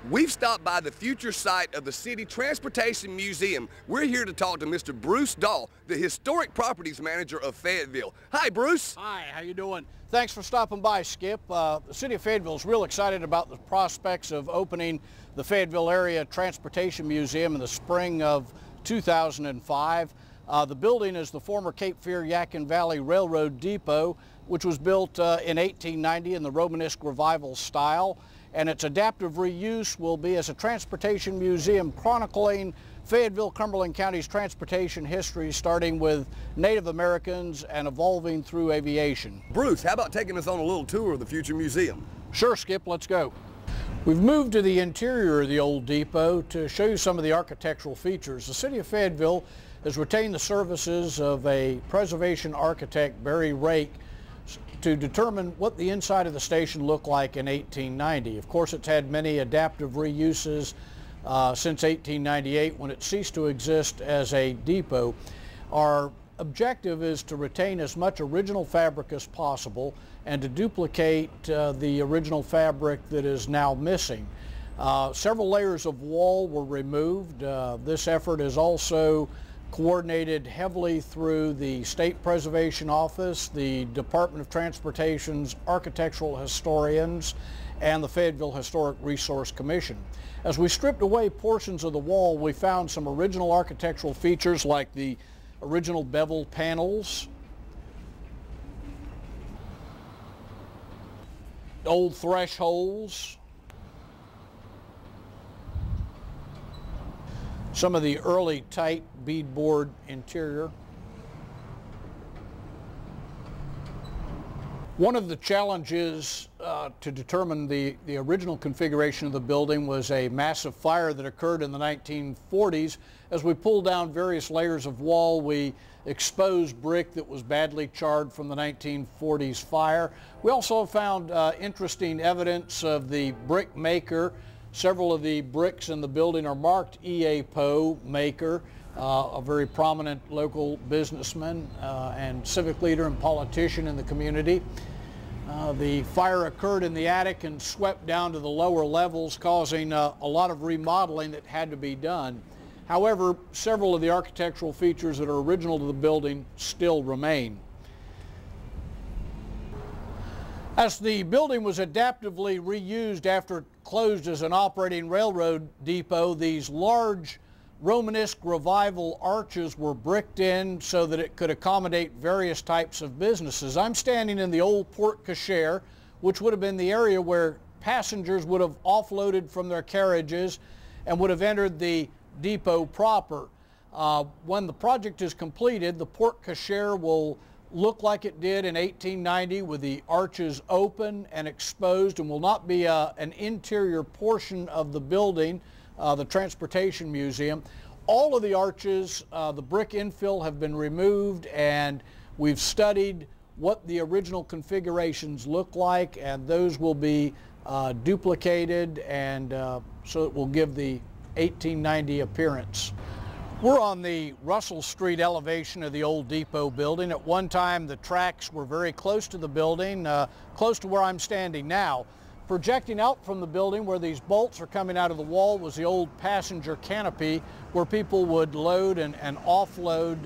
We've stopped by the future site of the City Transportation Museum. We're here to talk to Mr. Bruce Dahl, the Historic Properties Manager of Fayetteville. Hi, Bruce. Hi, how you doing? Thanks for stopping by, Skip. The City of Fayetteville is real excited about the prospects of opening the Fayetteville Area Transportation Museum in the spring of 2005. The building is the former Cape Fear-Yadkin Valley Railroad Depot, which was built in 1890 in the Romanesque Revival style. And its adaptive reuse will be as a transportation museum chronicling Fayetteville, Cumberland County's transportation history, starting with Native Americans and evolving through aviation. Bruce, how about taking us on a little tour of the future museum? Sure, Skip, let's go. We've moved to the interior of the old depot to show you some of the architectural features. The City of Fayetteville has retained the services of a preservation architect, Barry Rake, to determine what the inside of the station looked like in 1890. Of course, it's had many adaptive reuses since 1898 when it ceased to exist as a depot. Our objective is to retain as much original fabric as possible and to duplicate the original fabric that is now missing. Several layers of wall were removed. This effort is also coordinated heavily through the State Preservation Office, the Department of Transportation's architectural historians, and the Fayetteville Historic Resource Commission. As we stripped away portions of the wall, we found some original architectural features like the original bevel panels, old thresholds, some of the early tight beadboard interior. One of the challenges to determine the original configuration of the building was a massive fire that occurred in the 1940s. As we pulled down various layers of wall, we exposed brick that was badly charred from the 1940s fire. We also found interesting evidence of the brick maker. Several of the bricks in the building are marked E.A. Poe, maker, a very prominent local businessman and civic leader and politician in the community. The fire occurred in the attic and swept down to the lower levels, causing a lot of remodeling that had to be done. However, several of the architectural features that are original to the building still remain. As the building was adaptively reused after it closed as an operating railroad depot, these large Romanesque Revival arches were bricked in so that it could accommodate various types of businesses. I'm standing in the old porte cochere, which would have been the area where passengers would have offloaded from their carriages and would have entered the depot proper. When the project is completed, the porte cochere will look like it did in 1890 with the arches open and exposed, and will not be an interior portion of the building, the Transportation Museum. All of the arches, the brick infill, have been removed, and we've studied what the original configurations look like, and those will be duplicated, and so it will give the 1890 appearance. We're on the Russell Street elevation of the old depot building. At one time, the tracks were very close to the building, close to where I'm standing now. Projecting out from the building where these bolts are coming out of the wall was the old passenger canopy where people would load and offload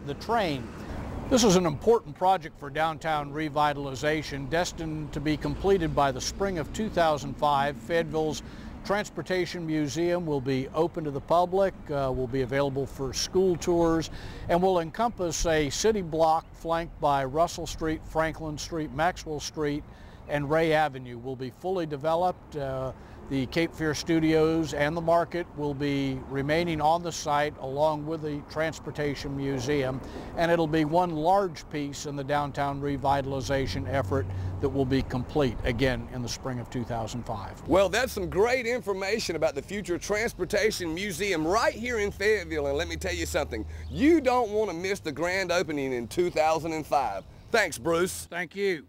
the train. This is an important project for downtown revitalization, destined to be completed by the spring of 2005. Fayetteville's Transportation Museum will be open to the public, will be available for school tours, and will encompass a city block flanked by Russell Street, Franklin Street, Maxwell Street, and Ray Avenue. Will be fully developed. The Cape Fear Studios and the market will be remaining on the site along with the Transportation Museum, and it'll be one large piece in the downtown revitalization effort that will be complete again in the spring of 2005. Well, that's some great information about the future Transportation Museum right here in Fayetteville, and let me tell you something, you don't want to miss the grand opening in 2005. Thanks, Bruce. Thank you.